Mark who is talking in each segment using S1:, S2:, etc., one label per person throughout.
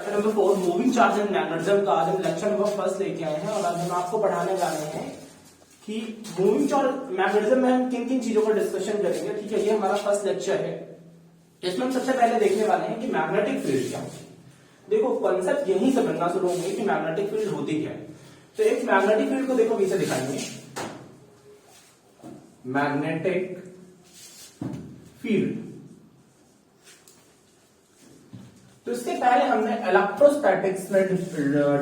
S1: Number 4 moving charge and magnetism का आज हम लेक्चर नंबर फर्स्ट लेके आए हैं और आज हम आपको पढ़ाने जा रहे हैं कि मूविंग चार्ज मैग्नेटिज्म में हम किन किन चीजों पर डिस्कशन करेंगे। ठीक है, ये हमारा फर्स्ट लेक्चर है। इसमें हम सबसे पहले देखने वाले हैं कि मैग्नेटिक फील्ड क्या होती है। देखो कॉन्सेप्ट यहीं से बनना शुरू होंगे कि मैग्नेटिक फील्ड होती क्या है। तो एक मैग्नेटिक फील्ड को देखो पीछे दिखाएंगे, मैग्नेटिक फील्ड। तो इसके पहले हमने इलेक्ट्रोस्टैटिक्स में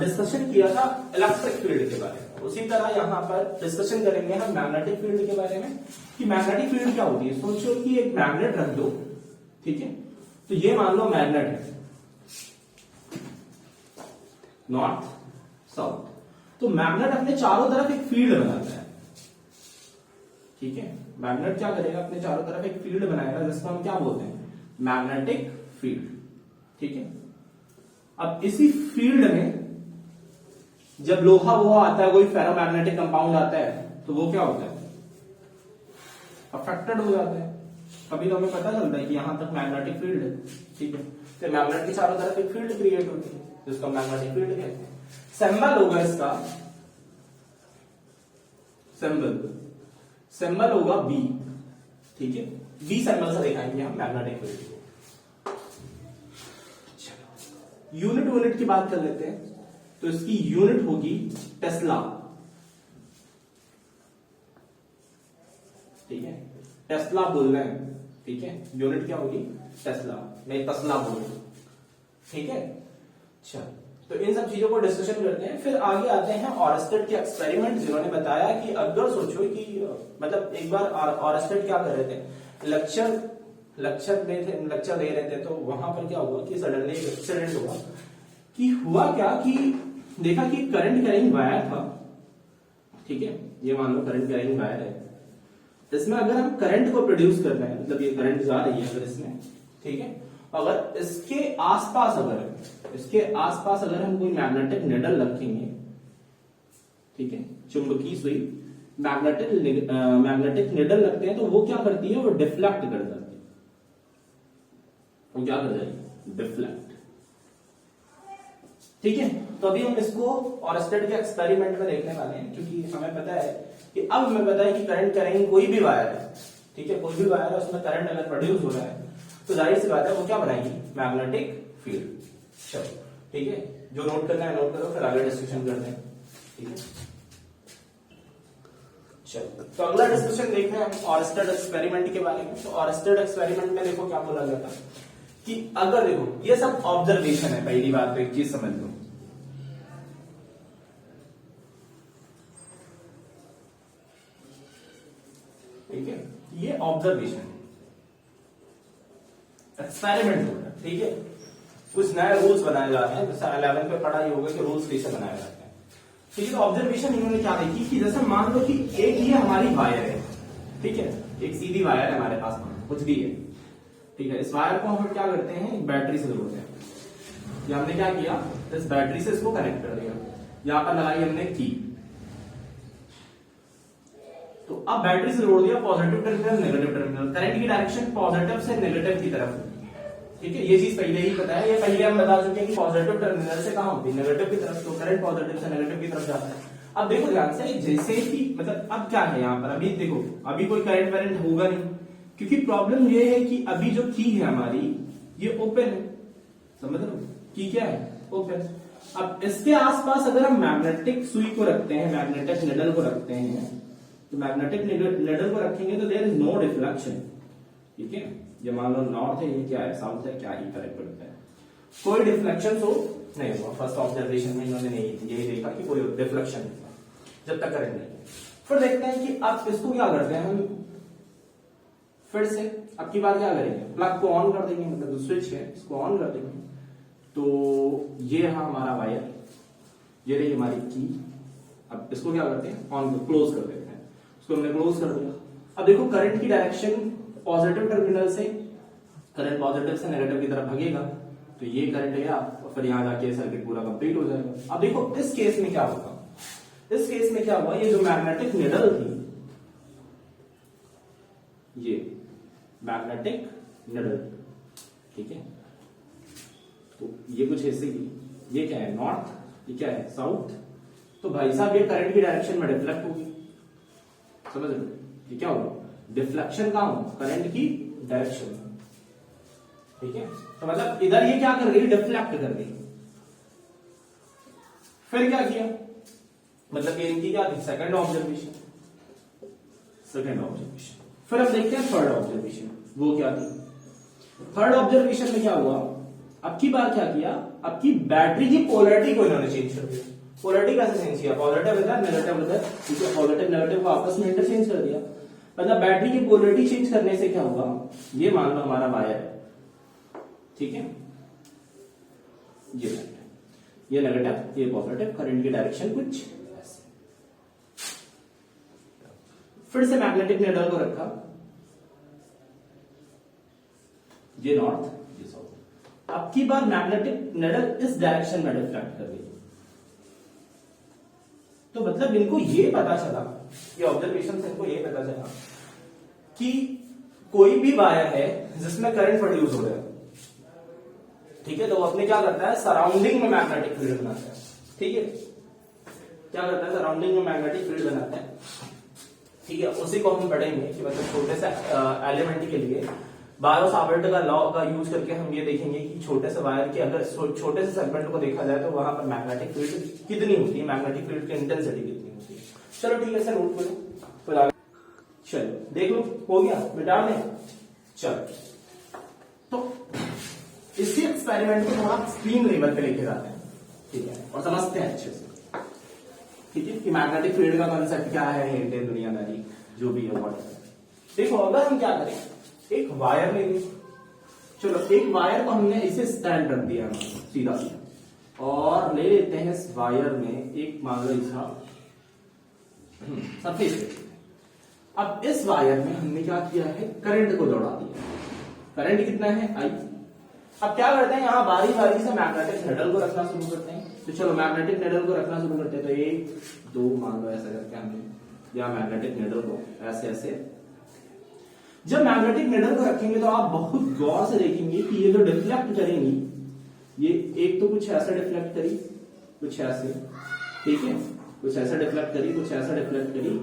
S1: डिस्कशन किया था इलेक्ट्रिक फील्ड के बारे में। उसी तरह यहां पर डिस्कशन करेंगे हम मैग्नेटिक फील्ड के बारे में कि मैग्नेटिक फील्ड क्या होती है। सोचो कि एक मैग्नेट रख दो, ठीक है, तो ये मान लो मैग्नेट है नॉर्थ साउथ। तो मैग्नेट अपने चारों तरफ एक फील्ड बनाता है। ठीक है, मैग्नेट क्या करेगा, अपने चारों तरफ एक फील्ड बनाएगा जिसको हम क्या बोलते हैं, मैग्नेटिक फील्ड। ठीक है, अब इसी फील्ड में जब लोहा वोहा आता है, कोई फेरोमैग्नेटिक कंपाउंड आता है, तो वो क्या होता है, अफेक्टेड हो जाता है। कभी तो हमें पता चलता है कि यहां तक मैग्नेटिक फील्ड है। ठीक है, तो मैग्नेट के चारों तरफ एक फील्ड क्रिएट होती है जिसको मैग्नेटिक फील्ड कहते हैं। सिंबल होगा इसका, सिंबल होगा बी। ठीक है, बी सिंबल से दिखाएंगे हम मैग्नेटिक फील्ड को। यूनिट की बात कर लेते हैं, तो इसकी यूनिट होगी टेस्ला। ठीक है, टेस्ला बोल रहे हैं। ठीक है, यूनिट क्या होगी, टेस्ला, नहीं तस्ला बोल रहे। ठीक है, अच्छा, तो इन सब चीजों को डिस्कशन करते हैं। फिर आगे आते हैं ऑरस्टेड के एक्सपेरिमेंट, जिन्होंने बताया कि अगर सोचो कि मतलब एक बार ऑरस्टेड क्या कर रहे थे, लेक्चर दे रहे थे, तो वहां पर क्या हुआ कि सडनली एक्सीडेंट हुआ। कि हुआ क्या कि देखा कि करंट कैरिंग वायर था। ठीक है, ये मान लो करंट कैरिंग वायर है, इसमें अगर हम करंट को प्रोड्यूस कर रहे हैं, मतलब ये करंट जा रही है अगर इसमें, ठीक है, अगर इसके आसपास अगर हम कोई मैग्नेटिक निडल रखेंगे, ठीक है, चुंबकीय सुई मैग्नेटिक निडल रखते हैं, तो वो क्या करती है, वो डिफ्लेक्ट कर जाती है। वो क्या कर जाएगी, डिफ्लेक्ट। ठीक है, तो अभी हम इसको ऑरस्टेड के एक्सपेरिमेंट में देखने वाले हैं, क्योंकि हमें पता है कि अब हमें पता है कि करंट कैरिंग कोई भी वायर है, ठीक है, कोई भी वायर है, उसमें करंट अगर प्रोड्यूस हो रहा है तो जाहिर सी बात है वो क्या बनाएगी, मैग्नेटिक फील्ड। चलो ठीक है, जो नोट करना है नोट करो, फिर आगे डिस्कशन करते हैं। ठीक है, चलो तो अगला डिस्कशन देखते हैं हम ऑरस्टेड एक्सपेरिमेंट के बारे में। तो ऑरस्टेड एक्सपेरिमेंट में देखो क्या बोला गया था कि अगर देखो ये सब ऑब्जर्वेशन है, पहली बात तो एक चीज समझ लो, ठीक है, ये ऑब्जर्वेशन एक्सपेरिमेंट हो रहा है। ठीक है, कुछ नए रूल्स बनाए जा रहे हैं, जैसे 11 पे पढ़ा ही होगा कि रूल्स कैसे बनाए जाते हैं। ठीक है, तो ऑब्जर्वेशन इन्होंने क्या देखी कि जैसे मान लो कि एक ये हमारी वायर है, ठीक है, एक सीधी वायर है हमारे पास, कुछ भी है, ठीक है, इस वायर को हम क्या करते हैं, एक बैटरी से जोड़ते हैं। ये हमने क्या किया, इस बैटरी से इसको कनेक्ट कर दिया, यहां पर लगाई हमने की। तो अब बैटरी से जोड़ दिया, positive terminal negative terminal, current की डायरेक्शन पॉजिटिव से नेगेटिव की तरफ होती है। ठीक है, ये चीज पहले ही पता है, ये पहले हम बता चुके हैं कि पॉजिटिव टर्मिनल से कहां होती है, नेगेटिव की तरफ, तो करंट पॉजिटिव से नेगेटिव की तरफ जाता है। अब देखो ध्यान से, जैसे कि मतलब अब क्या है यहाँ पर, अभी देखो अभी कोई करंट वरेंट होगा नहीं, क्योंकि प्रॉब्लम ये है कि अभी जो की है हमारी ये ओपन है, समझ लो, की क्या है, ओपन। अब इसके आसपास अगर हम मैग्नेटिक सुई को रखते हैं, मैग्नेटिक निडल को रखते हैं, तो मैग्नेटिक निडल को रखेंगे तो देयर इज नो डिफ्लेक्शन। ठीक है, ये मान लो नॉर्थ है, ये क्या है, साउथ है, क्या ही फर्क पड़ता है, कोई डिफ्लेक्शन तो नहीं हुआ। फर्स्ट ऑब्जर्वेशन में इन्होंने यही देखा कि कोई डिफ्लेक्शन नहीं हुआ जब तक करंट नहीं। फिर देखते हैं कि अब इसको क्या करते हैं हम, फिर से अब की बार क्या करेंगे, प्लग को ऑन कर देंगे, मतलब स्विच है इसको ऑन कर देंगे। तो ये रहा हमारा वायर, ये रही हमारी की। अब इसको क्या करते हैं, ऑन क्लोज कर देते हैं, इसको हमने क्लोज कर दिया। अब देखो करंट की डायरेक्शन पॉजिटिव टर्मिनल से, करंट पॉजिटिव से नेगेटिव की तरफ भागेगा, तो ये करंट गया और फिर यहां जाके सर्किट पूरा कंप्लीट हो जाएगा। अब देखो इस केस में क्या होगा, इस केस में क्या हुआ, ये जो मैग्नेटिक निडल थी, ये मैग्नेटिक निडल, ठीक है, तो ये कुछ ऐसे ही, ये क्या है नॉर्थ, ये क्या है साउथ, तो भाई साहब ये करंट की डायरेक्शन में डिफ्लेक्ट होगी, समझ लो ये क्या होगा, डिफ्लेक्शन कहां हो, करंट की डायरेक्शन में, ठीक है। तो मतलब इधर ये क्या कर गई, डिफ्लेक्ट कर गई। फिर क्या किया, मतलब ये इनकी क्या थी, सेकंड ऑब्जर्वेशन, सेकंड ऑब्जर्वेशन। फिर हम देखते हैं थर्ड ऑब्जर्वेशन, वो क्या थी। थर्ड ऑब्जर्वेशन में क्या हुआ, अब की बार क्या किया, अब की बैटरी की पोलैरिटी को इन्होंने चेंज कर दिया। पोलैरिटी कैसे चेंज किया, पॉजिटिव इधर नेगेटिव उधर, ठीक है, पॉजिटिव नेगेटिव को आपस में इंटरचेंज कर दिया। मतलब बैटरी की पोलैरिटी चेंज करने से क्या हुआ, ये मान लो हमारा वायर है, ठीक है, ये नेगेटिव ये पॉजिटिव, करंट की डायरेक्शन कुछ ऐसे। फिर से मैग्नेटिक नीडल को रखा, ये नॉर्थ ये साउथ। अब की बार मैग्नेटिक नीडल इस डायरेक्शन में डिफ्लेक्ट कर गई। तो मतलब इनको ये पता चला, ये ऑब्जर्वेशन से इनको ये पता चला कि कोई भी वायर है जिसमें करंट प्रोड्यूस हो रहा है, ठीक है, तो वो अपने क्या करता है, सराउंडिंग में मैग्नेटिक फील्ड बनाता है, ठीक है, क्या करता है, सराउंडिंग में मैग्नेटिक फील्ड बनाता है, ठीक है। उसी को हम पढ़ेंगे कि मतलब छोटे से एलिमेंट के लिए बायो सावर्ट का लॉ का यूज करके हम ये देखेंगे कि छोटे से वायर के अगर छोटे से सेगमेंट को देखा जाए तो वहां पर मैग्नेटिक फील्ड कितनी होती है, मैग्नेटिक फील्ड की इंटेंसिटी कितनी होती है। चलो ठीक है, सर नोट करो, चलो देख लो, हो गया, मिटा दें। चलो तो इसी एक्सपेरिमेंट को थोड़ा स्क्रीन लेवल पे लेके जाते हैं, ठीक है, और समझते हैं अच्छे से, ठीक है, कि मैग्नेटिक फील्ड का कॉन्सेप्ट क्या है, हिंट है दुनियादारी जो भी है। देखो अगर हम क्या करें, एक वायर ले लें, चलो एक वायर को हमने इसे स्टैंड कर दिया सीधा सीधा, और ले लेते हैं इस वायर में एक मान लो ऐसा सरफेस। अब इस वायर में हमने क्या किया है, करंट को दौड़ा दिया। करंट कितना है, आई। अब क्या करते हैं, यहां बारी बारी से मैग्नेटिक नीडल को रखना शुरू करते हैं। तो चलो मैग्नेटिक नीडल को रखना शुरू करते हैं, तो एक दो मान लो ऐसा करके हमने, या मैग्नेटिक नीडल को ऐसे ऐसे। जब मैग्नेटिक नीडल को रखेंगे तो आप बहुत गौर से देखेंगे कि ये जो डिफ्लेक्ट करेंगी, ये एक तो कुछ ऐसा डिफ्लेक्ट करी, कुछ ऐसे, ठीक है, कुछ ऐसा डिफ्लेक्ट करी, कुछ ऐसा डिफ्लेक्ट करी,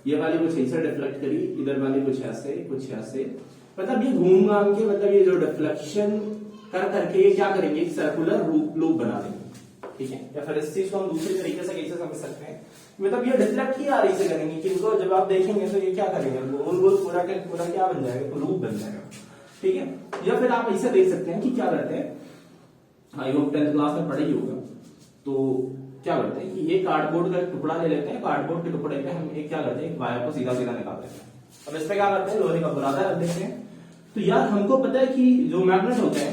S1: ये वाली कुछ ऐसा डिफ्लेक्ट करी, इधर वाली कुछ ऐसे, कुछ ऐसे। मतलब ये घूम घाम के, मतलब ये जो डिफ्लेक्शन कर करके ये क्या करेंगे, एक सर्कुलर लूप बना देंगे, ठीक है। या फिर इस चीज को हम दूसरे तरीके से कैसे समझ सकते हैं, मतलब ये डिफ्लेक्ट ही आ रही से करेंगे कि इनको जब आप देखेंगे तो ये क्या करेंगे, गोल गोल पूरा के पूरा क्या बन जाएगा, तो लूप बन जाएगा, ठीक है। या फिर आप ऐसे देख सकते हैं कि क्या करते हैं, आई होप 10th क्लास में पढ़े ही होगा, तो क्या करते हैं कि ये कार्डबोर्ड का टुकड़ा ले लेते हैं, कार्डबोर्ड के टुकड़े पे हम एक क्या करते हैं, वायर को सीधा सीधा निकाल देते हैं। अब इस पे क्या करते हैं, लोहे का बुरादा रख देते हैं। तो यार हमको पता है कि जो मैग्नेट होता है,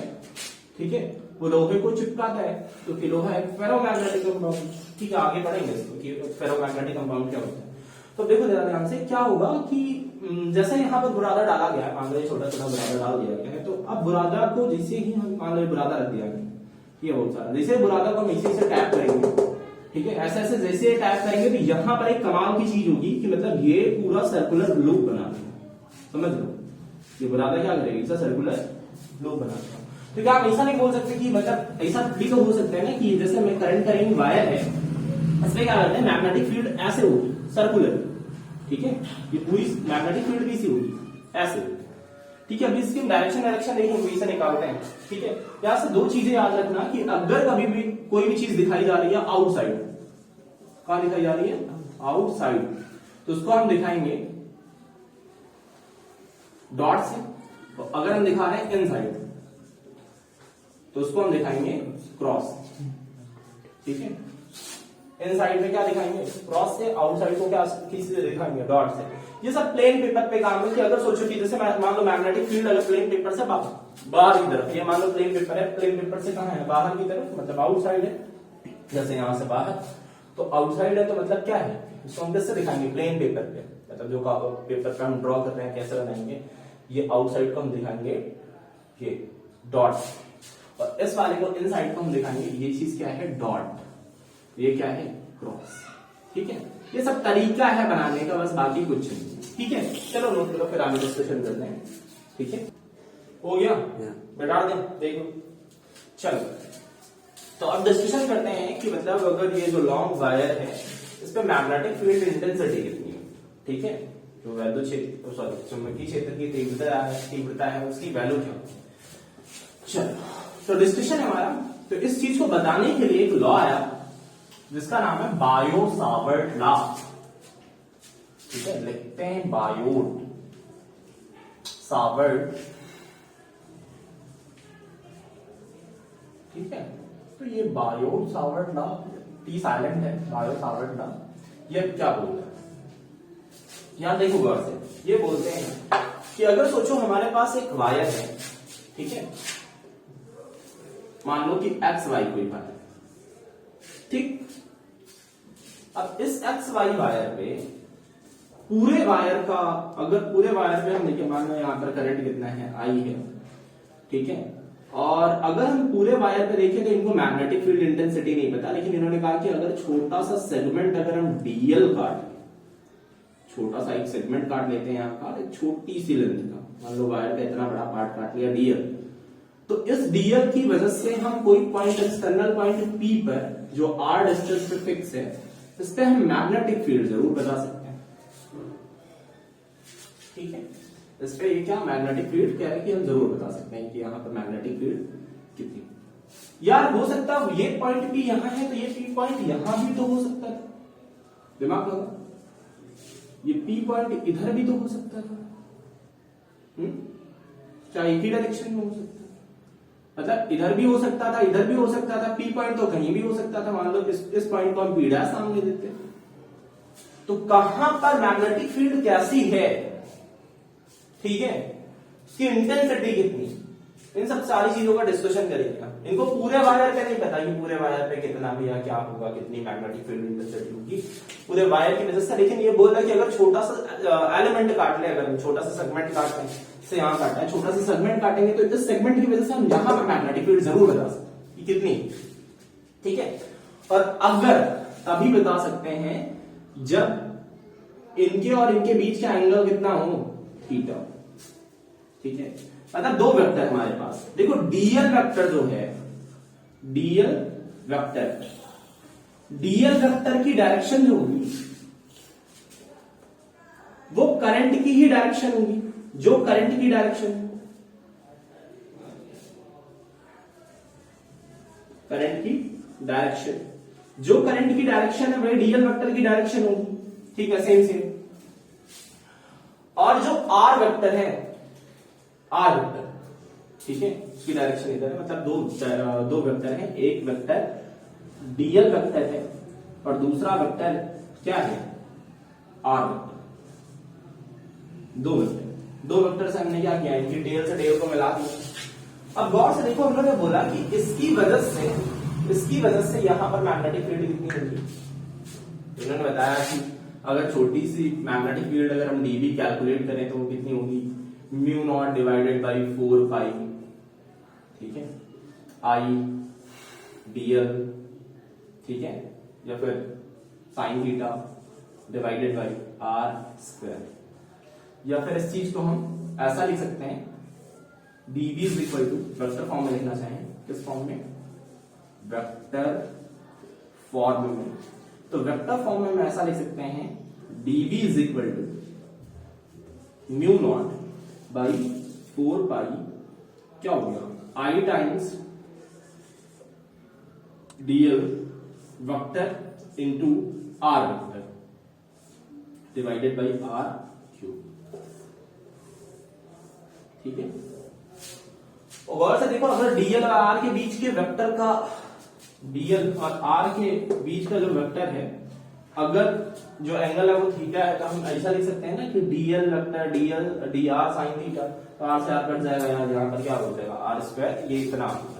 S1: ठीक है, वो लोहे को चिपकाता है, तो कि लोहा एक फेरोमैग्नेटिक कंपाउंड, ठीक है, आगे पढ़ेंगे इसको कि फेरोमैग्नेटिक कंपाउंड क्या होता है। तो देखो जरा ध्यान से, क्या होगा कि जैसे यहाँ पर बुरादा डाला गया है, मान लो छोटा छोटा बुरादा डाल दिया गया है, तो अब बुरादा को जैसे ही हम मान लो बुरादा रख दिया गया, ये बहुत सारा, जैसे बुरादा को हम इसी से टैप करेंगे, ठीक है, ऐसे ऐसे जैसे टैप करेंगे तो यहाँ पर एक कमाल की चीज होगी कि मतलब ये पूरा सर्कुलर लूप बना देगा, समझ लो, ये बुरादा क्या करेगा, ऐसा सर्कुलर लूप बना देगा। तो क्या आप ऐसा नहीं बोल सकते कि मतलब ऐसा भी तो हो सकता है ना कि जैसे मैं करंट करेंगे वायर है, इसमें क्या करते हैं, मैग्नेटिक फील्ड ऐसे होगी सर्कुलर, ठीक है, ये पूरी मैग्नेटिक फील्ड भी ऐसी होगी, ऐसे, ठीक है। अभी इसकी डायरेक्शन देखेंगे, इसे निकालते हैं, ठीक है। यहां से दो चीजें याद रखना कि अगर कभी भी कोई भी चीज दिखाई जा रही है आउटसाइड, कहां दिखाई जा रही है, आउटसाइड, तो उसको हम दिखाएंगे डॉट से, तो अगर हम दिखा रहे हैं इनसाइड तो उसको हम दिखाएंगे क्रॉस, ठीक है। इनसाइड में क्या दिखाएंगे, क्रॉस से, आउटसाइड को क्या किसी से दिखाएंगे, डॉट से। ये सब प्लेन पेपर पे काम है कि अगर सोचो कि जैसे मान लो मैग्नेटिक फील्ड अगर प्लेन पेपर से बाहर की तरफ, ये मान लो प्लेन पेपर है, प्लेन पेपर से कहां है, बाहर की तरफ, मतलब आउटसाइड है, जैसे यहां से बाहर, तो आउटसाइड है, तो मतलब क्या है, इसको हम कैसे दिखाएंगे, प्लेन पेपर पे, मतलब जो पेपर पे हम ड्रॉ कर रहे हैं कैसे बनाएंगे, ये आउटसाइड को हम दिखाएंगे ये डॉट, और इस वाले को इनसाइड को हम दिखाएंगे ये चीज क्या है, डॉट, ये क्या है, क्रॉस, ठीक है। ये सब तरीका है बनाने का, बस बाकी कुछ नहीं, ठीक है। चलो नोट करो, फिर आगे डिस्कशन करते हैं, ठीक है। हो गया, बैठा दें, देखो चलो, तो अब डिस्कशन करते हैं कि मतलब अगर ये जो लॉन्ग वायर है इस पे मैग्नेटिक फील्ड इंटेंसिटी कितनी है, ठीक है, जो वैल्यू क्षेत्र सॉरी चुंबकीय क्षेत्र की तीव्रता है उसकी वैल्यू क्या होगी। चलो, तो डिस्कशन है हमारा। तो इस चीज को बताने के लिए एक लॉ आया जिसका नाम है बायो सावर्ट लॉ, ठीक है, लिखते हैं बायोट सावर्ट, ठीक है। तो ये Biot Savart law, T silent है, बायो सावर्ट लॉ, ये क्या बोलता है, यहां देखो गौर से, ये बोलते हैं कि अगर सोचो हमारे पास एक वायर है, ठीक है, मान लो कि एक्स वाई कोई वायर, ठीक। अब इस एक्स वाई वायर पे पूरे वायर का, अगर पूरे वायर पे हम देखिए, मान लो यहां पर करंट कितना है, आई है, ठीक है, और अगर हम पूरे वायर पे देखें तो इनको मैग्नेटिक फील्ड इंटेंसिटी नहीं पता, लेकिन इन्होंने कहा कि अगर छोटा सा सेगमेंट अगर हम डीएल काट, छोटा सा एक सेगमेंट काट लेते हैं यहाँ का, एक छोटी सी लेंथ का, मान लो वायर का इतना बड़ा पार्ट काट लिया डीएल, तो इस डीएल की वजह से हम कोई पॉइंट, एक्सटर्नल पॉइंट पी पर जो आर डिस्टेंस पे फिक्स है, इस पे हम मैग्नेटिक फील्ड जरूर बता सकते हैं, ठीक है। इस पे ये क्या मैग्नेटिक फील्ड क्या है कि हम जरूर बता सकते हैं कि यहाँ पर मैग्नेटिक फील्ड कितनी, यार हो सकता है ये पॉइंट भी यहां है तो ये पी पॉइंट यहां भी तो हो सकता था, दिमाग लगा, ये पी पॉइंट इधर भी तो हो सकता था, क्या एक ही डायरेक्शन में हो सकता है, मतलब इधर भी हो सकता था, इधर भी हो सकता था, पी पॉइंट तो कहीं भी हो सकता था, मान लो इस पॉइंट को हम पी डैश सामने देते हैं, तो कहां पर मैग्नेटिक फील्ड कैसी है, ठीक है, उसकी इंटेंसिटी कितनी, इन सब सारी चीजों का डिस्कशन करेंगे। इनको पूरे वायर पे नहीं पता कि पूरे वायर पे कितना भी या क्या होगा, कितनी मैग्नेटिक फील्ड इंटेंसिटी होगी पूरे वायर की वजह से, लेकिन ये बोल रहा है कि अगर छोटा सा एलिमेंट काट ले, अगर हम छोटा सा सेगमेंट काटते हैं, से यहां काटना है, छोटा सा सेगमेंट काटेंगे तो इस सेगमेंट की वजह से हम यहां पर मैग्नेटिक फील्ड जरूर बता सकते हैं कितनी, ठीक है। और अगर तभी बता सकते हैं जब इनके और इनके बीच का एंगल कितना हो, थीटा, ठीक है। मतलब दो वेक्टर हमारे पास, देखो डीएल वेक्टर जो है, डीएल वेक्टर, डीएल वेक्टर की डायरेक्शन जो होगी वो करंट की ही डायरेक्शन होगी, जो करंट की डायरेक्शन, करंट की डायरेक्शन, जो करंट की डायरेक्शन है वही डीएल वेक्टर की डायरेक्शन होगी, ठीक है, सेम सेम। और जो आर वेक्टर है, आर वेक्टर, ठीक है, उसकी डायरेक्शन इधर है, मतलब दो वेक्टर है, एक वेक्टर डीएल वेक्टर है और दूसरा वेक्टर क्या है, आर वेक्टर, दो वेक्टर से हमने क्या किया, इनकी टेल से टेल को मिला दिया। अब गौर से देखो, हम लोगों ने बोला कि इसकी वजह से यहां पर मैग्नेटिक फील्ड कितनी होगी, उन्होंने बताया कि अगर छोटी सी मैग्नेटिक फील्ड अगर हम डीबी कैलकुलेट करें तो वो कितनी होगी, mu naught divided by 4 pi, ठीक है, आई डीएल, ठीक है, या फिर sine theta divided by are square, या फिर इस चीज को हम ऐसा लिख सकते हैं, dB is equal to, vector form में लिखना चाहें, किस फॉर्म में, वेक्टर फॉर्म में, तो वेक्टर फॉर्म में हम ऐसा लिख सकते हैं, dB is equal to mu naught by 4 pi, क्या हो गया, I times dl vector into R vector divided by R cube, ठीक है। और से देखो, अगर डीएल और आर के बीच के वेक्टर का, डीएल और आर के बीच का जो वेक्टर है, अगर जो एंगल है वो थीटा है, तो हम ऐसा लिख सकते हैं ना कि DL vector DL D R sine theta, तो आर से आर कट जाएगा, यहाँ पर क्या हो जाएगा, आर स्क्वायर, ये इतना हो जाएगा।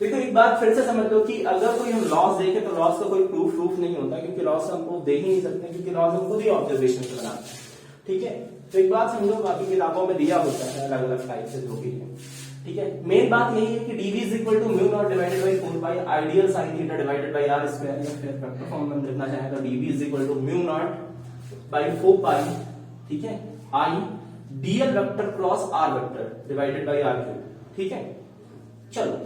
S1: देखो एक बात फिर से समझ लो कि अगर कोई हम लॉस देखें तो लॉस का कोई प्रूफ नहीं होता, क्योंकि लॉस हम प्रूफ देख ही नहीं सकते, क्योंकि लॉस हम खुद ही ऑब्जर्वेशन से बनाते हैं, ठीक है। तो एक बात समझो, बाकी किताबों में दिया होता है अलग अलग टाइप से जो भी है, ठीक है। मेन बात यही है कि dV is equal to mu naught divided by 4 pi ideal sine theta divided by are square, या फिर वेक्टर फॉर्म में लिखना चाहे तो dV is equal to mu naught by 4 pi, ठीक है, I dl vector cross R vector divided by R cube, ठीक है। चलो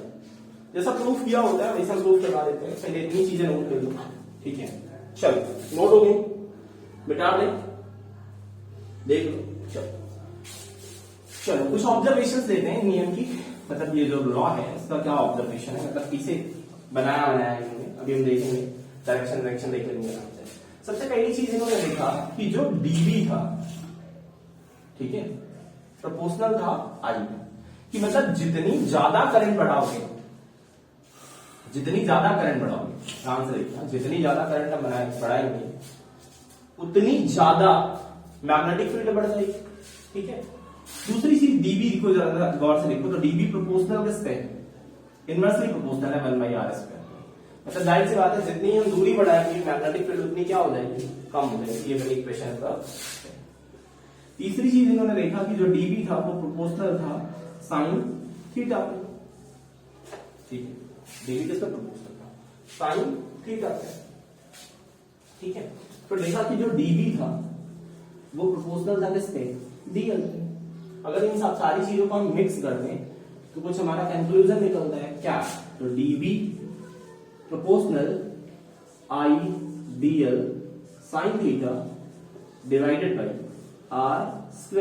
S1: जैसा प्रूफ किया होता है वैसा प्रूफ करवा देते हैं। पहले इतनी चीजें नोट कर लो, ठीक है। चलो नोट हो गई, बिटा ले, देख लो। चलो कुछ ऑब्जर्वेशंस लेते हैं नियम की, मतलब ये जो लॉ है इसका क्या ऑब्जर्वेशन है, मतलब किसे बनाया है इन्होंने, अभी हम देखेंगे। डायरेक्शन देख लेंगे आराम से। सबसे पहली चीज इन्होंने देखा कि जो डीबी था, ठीक है, प्रोपोर्शनल था आई, कि मतलब जितनी ज्यादा करंट बढ़ाओगे, ध्यान से देखना, जितनी ज्यादा करंट हम बढ़ाएंगे उतनी ज्यादा मैग्नेटिक फील्ड बढ़ जाएगी, ठीक है। दूसरी चीज डीबी को ज्यादा गौर से देखो तो डीबी प्रोपोर्शनल किस पे, इनवर्सली प्रोपोर्शनल है 1/r²। मतलब जाहिर सी बात है जितनी हम दूरी बढ़ाएंगे मैग्नेटिक फील्ड उतनी क्या हो जाएगी, कम हो जाएगी। ये बड़ी इक्वेशन का। तीसरी चीज इन्होंने देखा कि जो डीबी था वो प्रोपोर्शनल था साइन थीटा पे, ठीक है। डीबी किसका प्रोपोर्शनल था, साइन थीटा पे, ठीक है। तो देखा कि जो डीबी था वो प्रोपोर्शनल था किसपे, डीएल पे। अगर इन सब सारी चीजों को हम मिक्स कर दें तो कुछ हमारा कंक्लूजन निकलता है क्या, तो dB proportional I dl sine theta divided by r²।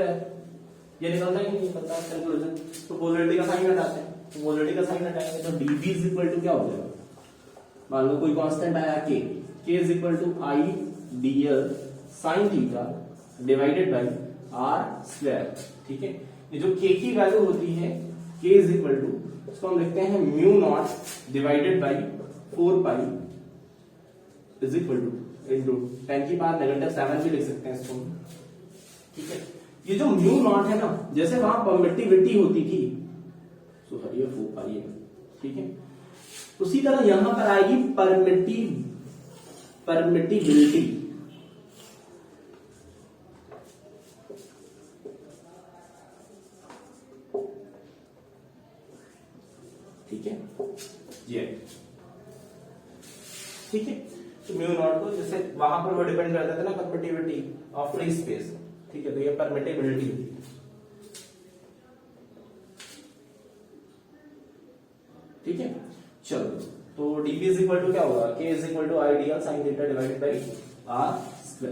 S1: ये निकलता ही नहीं निकलता कंक्लूजन। तो पोलरिटी का साइन हटाते हैं, तो पोलरिटी का साइन हटाएंगे तो dB इज इक्वल टू क्या हो जाएगा, मान लो कोई कांस्टेंट आया k is equal to I dl sine theta divided by r², ठीक है। ये जो k की वैल्यू होती है k इज इक्वल टू, इसको हम लिखते हैं mu naught divided by 4 pi is equal to into 10 की पावर -7 भी लिख सकते हैं इसको, ठीक है। ये जो म्यू नॉट है ना, जैसे वहां परमिटिविटी होती थी, सॉरी 4 पाई है, ठीक है, उसी तरह यहां पर आएगी परमिटिविटी, ठीक है, ये ठीक है। तो म्यू नॉट को जैसे वहां पर वो डिपेंड करता था ना परमिटिविटी ऑफ फ्री स्पेस, ठीक है, तो ये परमिटिबिलिटी, ठीक है। चलो तो dB इज इक्वल टू क्या होगा, k is equal to I dl sine theta divided by r²।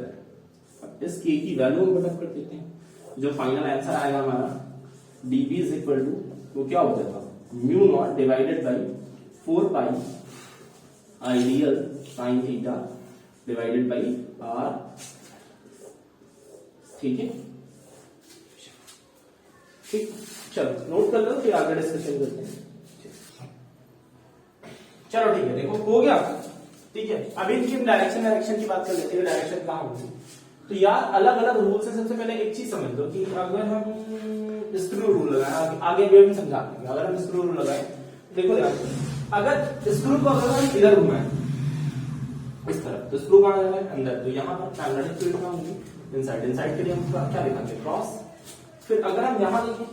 S1: अब इस k की वैल्यू हम पुट कर देते हैं, जो फाइनल आंसर आएगा हमारा dB इज इक्वल टू वो क्या हो जाएगा, mu naught divided by 4 pi I dl sine theta divided by r, ठीक है, ठीक। चलो नोट कर लो, फिर आगे डिस्कशन करते हैं। चलो ठीक है, देखो हो गया, ठीक है। अभी इनकी डायरेक्शन की बात कर लेते हैं, डायरेक्शन कहाँ होगी। तो यार अलग अलग रूल से सबसे पहले एक चीज समझ लो कि अगर हम स्क्रू रूल लगाए, आगे भी हम समझा देंगे। अगर हम स्क्रू रूल लगाए, देखो यार अगर स्क्रू को अगर हम इधर घुमाएं इस तरफ, तो स्क्रू कहाँ जाएगा, अंदर, तो यहाँ पर मैग्नेटिक फील्ड कहाँ होगी, इनसाइड के लिए हम क्या लिखेंगे, क्रॉस। फिर अगर हम यहाँ देखें,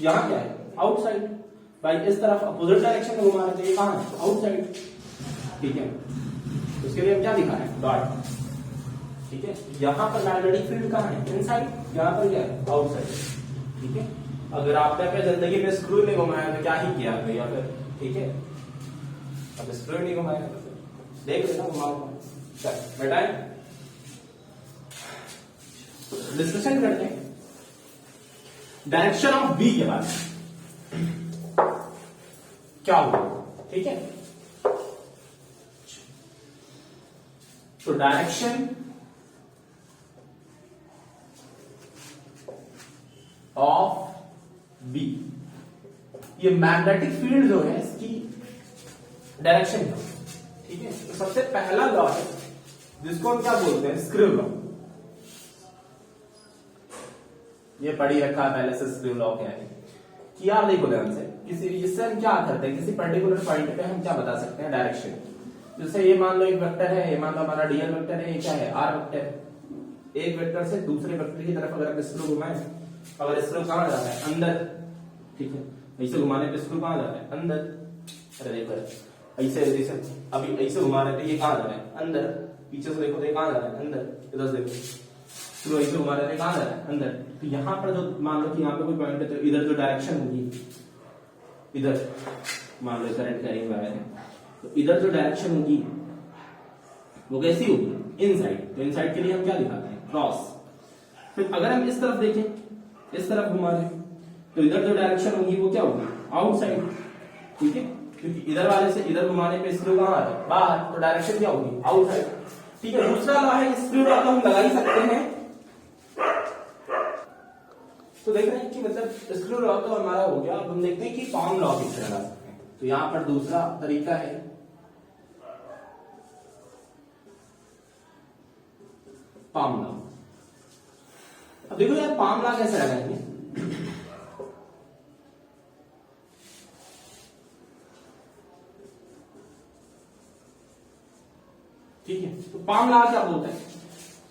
S1: यहाँ क्या है, आउटसाइड, भाई इस तरफ अपोजिट डायरेक्शन में घुमा रहे थे, ये कहाँ है, आउटसाइड, ठीक है। उसके लिए हम क्या दिखा रहे हैं, डॉट, ठीक है। यहाँ पर मैग्नेटिक फील्ड कहाँ है, इनसाइड, यहाँ पर क्या है, आउटसाइड, ठीक है। अगर आपने अपने जिंदगी में स्क्रू नहीं घुमाया तो क्या ही किया भैया फिर, ठीक है। अब स्क्रू नहीं घुमाया तो देख लेना घुमाऊंगा, चल बेटा डिस्कशन करते हैं डायरेक्शन ऑफ बी के बारे में क्या होगा, ठीक है। तो डायरेक्शन ऑफ बी, ये मैग्नेटिक फील्ड जो है इसकी डायरेक्शन है, ठीक है। तो सबसे पहला लॉ है जिसको हम क्या बोलते हैं, स्क्रू लॉ। ये पढ़ी रखा है पहले से, स्क्रू लॉ क्या है कि यार देखो ध्यान से, किसी जिससे हम क्या करते हैं, किसी पर्टिकुलर पॉइंट पे हम क्या बता सकते हैं, डायरेक्शन। जैसे ये मान लो एक वेक्टर है, ये मान लो हमारा डीएल वेक्टर है, ये क्या है, आर वेक्टर। एक वेक्टर से दूसरे वेक्टर की तरफ अगर स्क्रू घुमाएं, अगर स्क्रू कहां जाता है, अंदर, ठीक है। ऐसे घुमाने पे स्क्रू कहां जाता है, अंदर। अरे देखो ऐसे अभी ऐसे घुमा रहे थे, ये कहां जा रहा है, अंदर। पीछे से देखो तो ये कहां जा रहा है, अंदर। इधर से देखो स्क्रू ऐसे घुमा रहे थे, कहां जा रहा है, अंदर। तो यहाँ पर जो मान लो कि यहाँ पे कोई पॉइंट है, तो इधर जो डायरेक्शन होगी, इधर मान लो करंट कैरिंग वायर है, तो इधर जो डायरेक्शन होगी वो कैसी होगी, इनसाइड। तो इनसाइड के लिए हम क्या दिखाते हैं, क्रॉस। फिर अगर हम इस तरफ देखें, इस तरफ घुमा दें, तो इधर जो डायरेक्शन होगी वो क्या होगी, आउटसाइड। ठीक है, क्योंकि इधर वाले से इधर घुमाने पे स्क्रू कहां आ रहा है, बाहर, तो डायरेक्शन क्या होगी, आउटसाइड। ठीक है, दूसरा लॉ है, स्क्रू लॉ तो हम लगा ही सकते हैं। तो देख रहे हैं कि मतलब स्क्रू लॉ तो हमारा हो गया। अब हम देखते हैं कि पाम लॉ किस तरह लगा सकते हैं। तो यहां पर दूसरा तरीका है, पाम लॉ। अब देखो यार, पाम लॉ कैसे लगाएंगे। ठीक है, तो पाम लॉ क्या बोलता है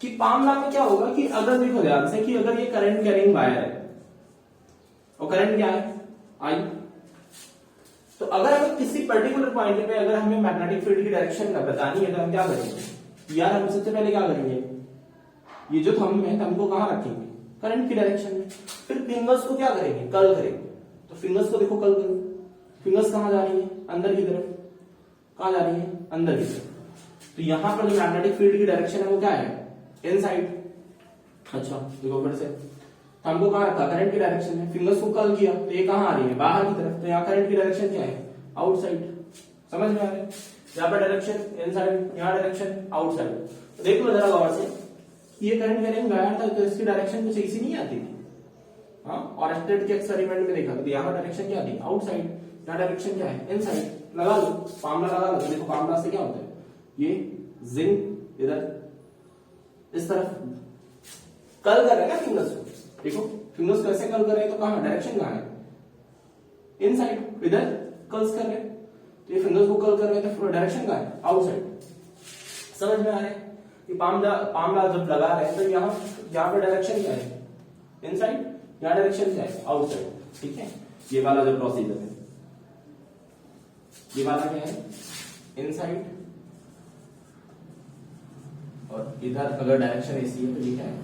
S1: कि पाम लॉ में क्या होगा कि अगर देखो ध्यान से कि अगर ये करंट कैरिंग वायर है और करंट क्या है, आई, तो अगर हमें किसी पर्टिकुलर पॉइंट पे अगर हमें मैग्नेटिक फील्ड की डायरेक्शन का बतानी है तो हम क्या करेंगे यार, हम सबसे पहले क्या करेंगे, ये जो थंब है थंब को कहां रखेंगे, करंट की डायरेक्शन में। फिर फिंगर्स को क्या करेंगे, कर्ल करेंगे। तो फिंगर्स को देखो कर्ल करो, फिंगर्स कहां जा रही है, अंदर की तरफ। कहां जा रही है, अंदर की तरफ। तो यहां पर जो मैग्नेटिक फील्ड की डायरेक्शन है वो क्या है, इनसाइड। अच्छा देखो फिर से, थंब को कहां रखा, करंट की डायरेक्शन में। फिंगर्स को कर्ल किया तो ये कहां आ रही है, बाहर की तरफ। तो यहाँ करंट की डायरेक्शन क्या है, आउटसाइड। समझ में आ रहा है, यहाँ पर डायरेक्शन इनसाइड, यहाँ डायरेक्शन आउटसाइड। तो देख लो जरा गौर से, ये करंट कैरिंग वायर था तो इसकी डायरेक्शन कुछ ऐसी नहीं आती थी। हाँ, और स्टेट के एक्सपेरिमेंट में देखा तो यहाँ डायरेक्शन क्या थी, आउटसाइड। यहाँ डायरेक्शन क्या है, इनसाइड। लगा लो फार्मूला, लगा लो। देखो फार्मूला से क्या होता है, ये जिंक इधर इस तरफ कर्ल कर रहे हैं ना फिंगर्स को। देखो फिंगर्स को ऐसे कर्ल कर रहे हैं तो कहां, डायरेक्शन कहां है, इनसाइड। इधर कर्ल्स कर रहे हैं तो ये फिंगर्स को कर्ल कर रहे हैं तो डायरेक्शन कहां है, आउटसाइड। समझ में आ रहा है कि पामला जब लगा रहे हैं तो यहाँ पे डायरेक्शन क्या है, इनसाइड। यहाँ डायरेक्शन क्या है, आउटसाइड। ठीक है, ये वाला जो प्रोसीजर है, ये वाला क्या है, इनसाइड। और इधर अगर डायरेक्शन ऐसी है तो ये क्या है,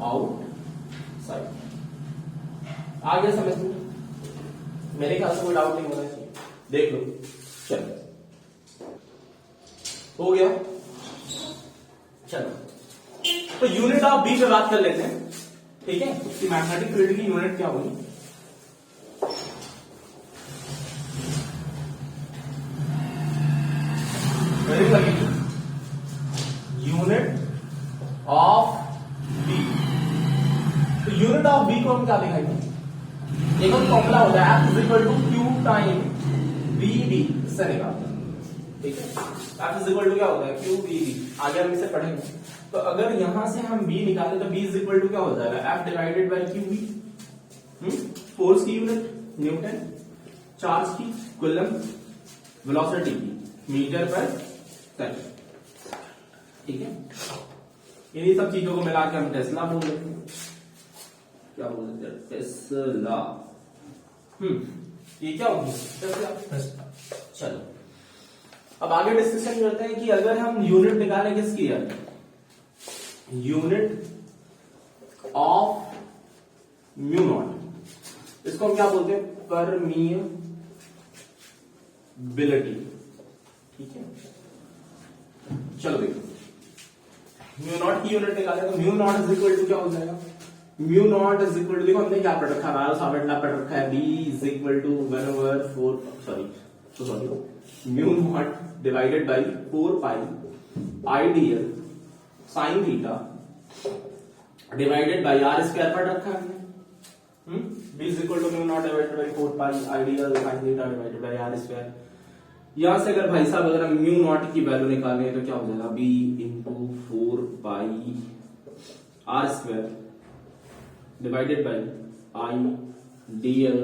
S1: आउटसाइड। आ गया समझ में, मेरे ख्याल से कोई डाउट नहीं होना चाहिए। देख लो, चलो हो गया। चलो तो यूनिट ऑफ बी पे बात कर लेते हैं। ठीक है, उसकी मैग्नेटिक फील्ड की यूनिट क्या होगी, यूनिट ऑफ बी। तो यूनिट ऑफ बी को हम क्या दिखाएंगे, एक फॉर्मूला होता है F equal to q time B d, इससे निकालते हैं। ठीक है, F इक्वल टू क्या होता है, क्यू बी डी। आगे हम इसे पढ़ेंगे। तो अगर यहां से हम B निकालें तो B इक्वल टू क्या हो जाएगा, F divided by q B. Force की यूनिट न्यूटन, चार्ज की कूलम, वेलोसिटी की मीटर पर सेकंड। ठीक है, इन्हीं सब चीजों को मिला के हम टेस्ला बोल देते हैं। क्या बोल देते हैं, टेस्ला। ये क्या होगी, टेस्ला। चलो अब आगे डिस्कशन करते हैं कि अगर हम यूनिट निकालें किसकी है, यूनिट ऑफ म्यू नॉट, इसको हम क्या बोलते हैं, परमिएबिलिटी। ठीक है, चलो देखो म्यू नॉट की यूनिट निकाले तो mu naught is equal to क्या हो जाएगा, mu naught is equal to, देखो हमने क्या पढ़ रखा है, साबित पढ़ रखा है, B is equal to 1/4 sorry mu naught divided by 4 pi ideal sine theta divided by are square पढ़ रखा है हमने। B is equal to mu naught divided by 4 pi ideal sine theta divided by are square. यहां से अगर भाई साहब अगर हम म्यू नॉट की वैल्यू निकालें तो क्या हो जाएगा, B into 4 pi r square divided by I dl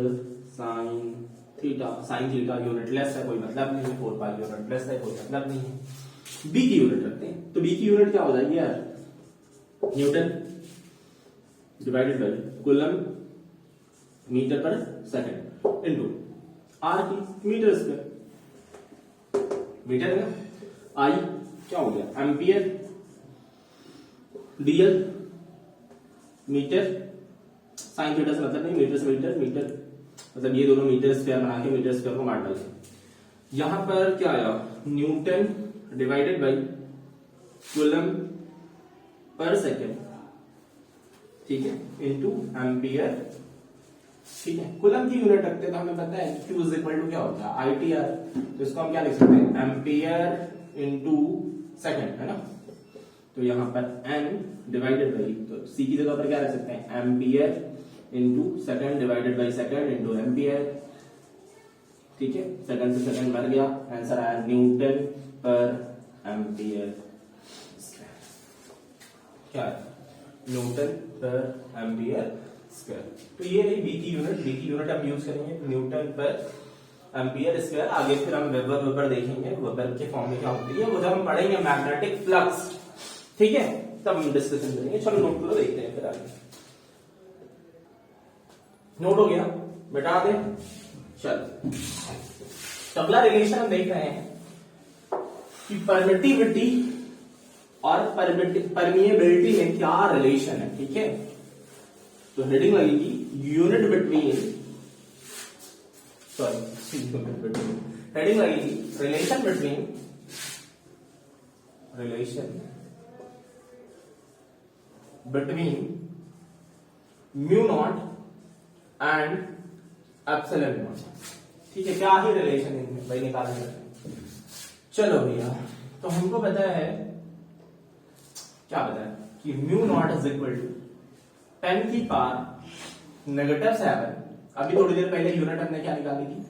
S1: sine theta. Sine theta unitless है, कोई मतलब नहीं है, 4 पाई यूनिट लेस है, कोई मतलब नहीं है। बी की यूनिट रखते हैं, तो बी की यूनिट क्या हो जाएगी यार, newton divided by coulomb metre पर सेकंड इंटू आर की मीटर स्क्वायर। मीटर है ना, आई क्या हो गया, ampere, dl metre, sine theta से मतलब नहीं, मीटर से मीटर, मीटर मतलब ये दोनों मीटर स्क्वायर बना के मीटर स्क्वायर को मार डालते हैं। यहां पर क्या आया, Newton divided by coulomb per second, ठीक है, इनटू एम्पियर, ठीक है। कूलम की यूनिट रखते हैं तो हमें पता है Q इज इक्वल टू क्या होता है, ITR, तो इसको हम क्या लिख सकते हैं, एम्पियर इनटू सेकंड, है ना। तो यहां पर N डिवाइडेड बाई, तो C की जगह पर क्या रख सकते हैं, ampere into second divided by second into ampere, ठीक है। सेकंड से सेकंड मर गया, आंसर आया न्यूटन पर एम्पियर स्क्वायर, क्या है, न्यूटन पर एम्पियर स्क्वायर। तो ये रही बी की यूनिट हम यूज करेंगे न्यूटन पर एम्पियर स्क्वायर। आगे फिर हम वेबर देखेंगे, वेबर के फॉर्म में क्या होती है वो जब हम पढ़ेंगे मैग्नेटिक फ्लक्स, ठीक है, तब हम डिस्कशन करेंगे। चलो नोट करो, देखते हैं फिर आगे। नोट हो गया, बैठा दे। चल, अगला रिलेशन हम देख रहे हैं कि परमिटिविटी और परमिएबिलिटी में क्या रिलेशन है, ठीक है। तो हेडिंग लगेगी यूनिट बिटवीन, हेडिंग लगेगी relation between mu naught and epsilon not, ठीक है। क्या ही रिलेशन है इनमें भाई, निकालने का। चलो भैया, तो हमको पता है, क्या पता है कि mu naught is equal to 10 की पावर नेगेटिव 7। अभी थोड़ी देर पहले यूनिट हमने क्या निकाली थी,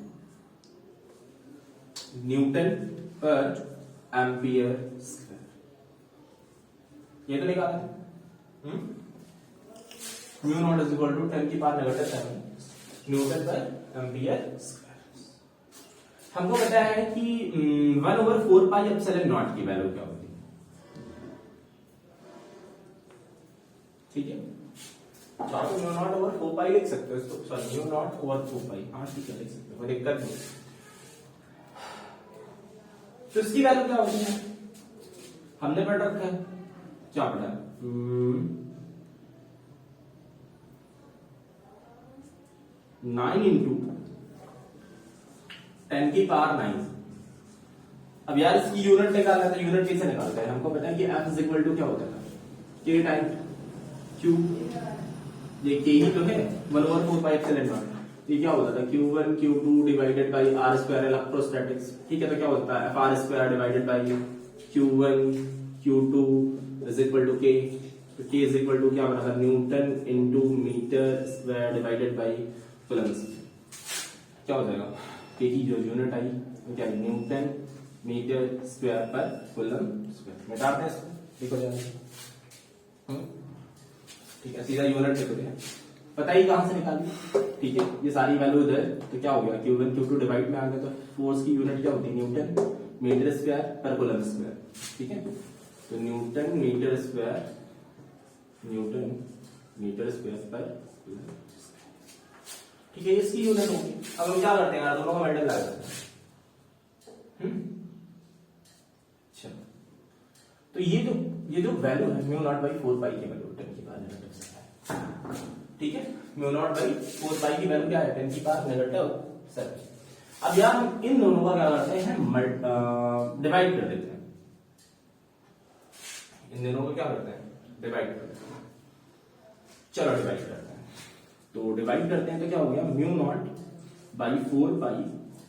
S1: न्यूटन पर एम्पियर स्क्वायर, ये तो निकाला है। Mu naught is equal to 10 की पावर नेगेटिव 7 न्यूटन पर एम्पियर स्क्वायर। हमको पता है कि 1/4 पाई एप्सिलॉन नॉट की वैल्यू क्या होती है, ठीक है। चाहो म्यू नॉट ओवर 4 पाई लिख सकते हो इसको, सॉरी म्यू नॉट ओवर 4 पाई, हाँ ठीक है लिख सकते हो, कोई दिक्कत नहीं। तो इसकी वैल्यू क्या होती है, हमने पढ़ रखा है, क्या पढ़ा है, 9 इंटू 10 की पावर 9। अब यार इसकी यूनिट निकालना है, तो यूनिट कैसे निकालते हैं, हमको पता है कि F इज इक्वल टू क्या होता है, K टाइम Q, ये K ही तो है, 1/4 पाई एप्सिलॉन नॉट। ये क्या होता था, Q1 Q2 divided by R square electrostatics, ठीक है। तो क्या होता है, FR square divided by Q1 Q2 is equal to K, तो K इज इक्वल टू क्या बना था, newton into metre square divided by coulomb, क्या हो जाएगा, K की जो यूनिट आई वो क्या है, न्यूटन मीटर स्क्वायर पर कूलम स्क्वायर। मिटाते हैं इसको, लिखो जाएगा, ठीक है, सीधा यूनिट लिख दें, पता ही कहां से निकाली, ठीक है। ये सारी वैल्यू इधर, तो क्या हो गया, Q1 Q2 डिवाइड में आ गया, तो फोर्स की यूनिट क्या होती है, न्यूटन मीटर स्क्वायर पर कूलम स्क्वायर, ठीक है। तो न्यूटन मीटर स्क्वायर पर कूलम, ठीक है, इसकी यूनिट होगी। अब हम क्या करते हैं यार, दोनों का मल्टीप्लाई करते हैं, अच्छा। तो ये जो वैल्यू है म्यू नॉट बाई 4 पाई की वैल्यू 10 की पावर नेगेटिव 7, ठीक है। म्यू नॉट बाई 4 पाई की वैल्यू क्या है, 10 की पावर नेगेटिव 7। अब यार हम इन दोनों का क्या करते हैं, डिवाइड कर देते हैं, इन दोनों को क्या करते हैं, डिवाइड कर देते हैं। चलो डिवाइड करते हैं, तो डिवाइड करते हैं तो क्या हो गया, mu naught by 4 pi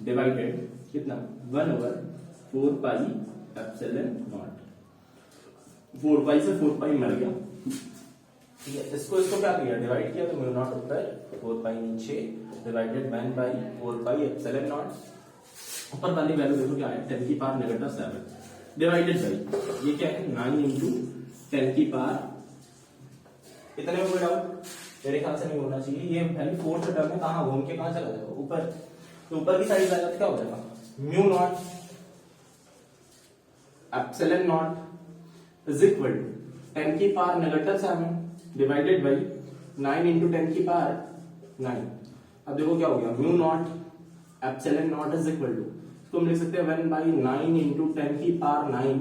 S1: divided कितना, 1/4 पाई एप्सिलॉन नॉट। 4 पाई से 4 पाई मर गया, ठीक है। इसको क्या किया, डिवाइड किया, तो म्यू नॉट ऊपर 4 पाई नीचे डिवाइडेड 1/4 पाई एप्सिलॉन नॉट। ऊपर वाली वैल्यू देखो क्या है, 10 की पावर नेगेटिव 7 डिवाइडेड बाई ये क्या है, 9 इंटू 10 की पावर, इतने में कोई डाउट मेरे ख्याल से नहीं होना चाहिए। ये वैल्यू फोर्थ टर्म में कहां घूम के कहां चला जाएगा, ऊपर, तो ऊपर की साइड जाएगा तो क्या हो जाएगा, mu naught epsilon naught is equal to 10 की power negative 7 divided by 9 into 10 की पावर 9। अब देखो क्या हो गया, mu naught epsilon naught is equal to, इसको हम लिख सकते हैं 1/9 इंटू 10 की पावर 9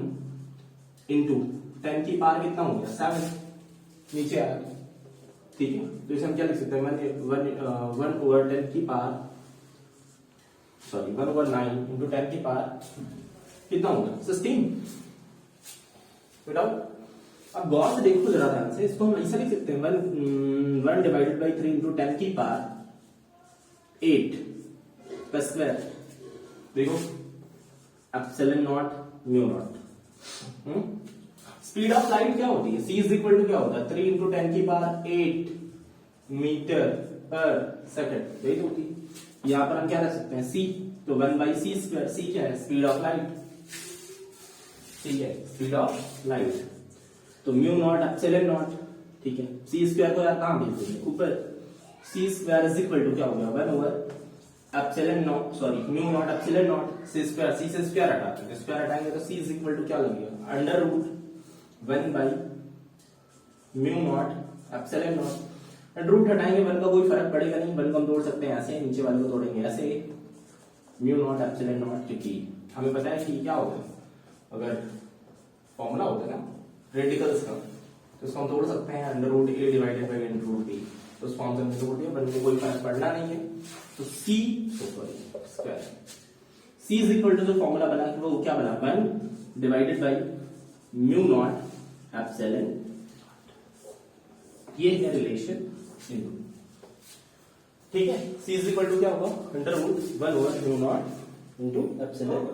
S1: इंटू 10 की पावर कितना हो गया, 7 नीचे आया, ठीक है। तो इसे हम क्या लिख सकते हैं, 1/10 की पावर सॉरी 1/9 इंटू 10 की पावर कितना होगा 16 विदाउट। अब गौर से देखो जरा ध्यान से, इसको हम ऐसा लिख सकते हैं 1 डिवाइडेड बाई 3 इंटू 10 की पावर 8 का स्क्वायर। देखो epsilon not mu naught. Speed of light क्या होती है, c इज इक्वल टू क्या होता है 3 इंटू 10 की पावर 8 मीटर पर सेकंड, यही होती है। यहां पर हम क्या रख सकते हैं c, तो 1/c²। c क्या है, स्पीड ऑफ लाइट। c है स्पीड ऑफ लाइट, तो म्यू नॉट एप्सिलॉन नॉट, ठीक है। c² को यार कहां भेजते हैं, ऊपर। c² इज इक्वल टू क्या हो गया 1/, epsilon not, sorry mu naught epsilon not, c² c से स्क्वायर हटाते हैं, स्क्वायर हटाएंगे तो c इज इक्वल टू क्या लगेगा अंडर रूट 1/म्यू नॉट एप्सिलॉन नॉट। रूट हटाएंगे 1 का कोई फर्क पड़ेगा नहीं, 1 को हम तोड़ सकते हैं ऐसे, नीचे वाले को तोड़ेंगे ऐसे, म्यू नॉट एप्सिलॉन नॉट, क्योंकि हमें पता है कि क्या होगा, अगर फॉर्मूला होता है ना रेडिकल्स का, तो इसको हम तोड़ सकते हैं under root a divided by under root b, तो उस फॉर्म से हमने तोड़ दिया, 1 को कोई फर्क पड़ना नहीं है, तो c square c is equal to जो फॉर्मूला बना वो क्या बना 1 divided by mu naught epsilon, ये है रिलेशन, ठीक है। c इज इक्वल टू क्या होगा अंडर रूट 1/म्यू नॉट इंटू एप्सिलॉन।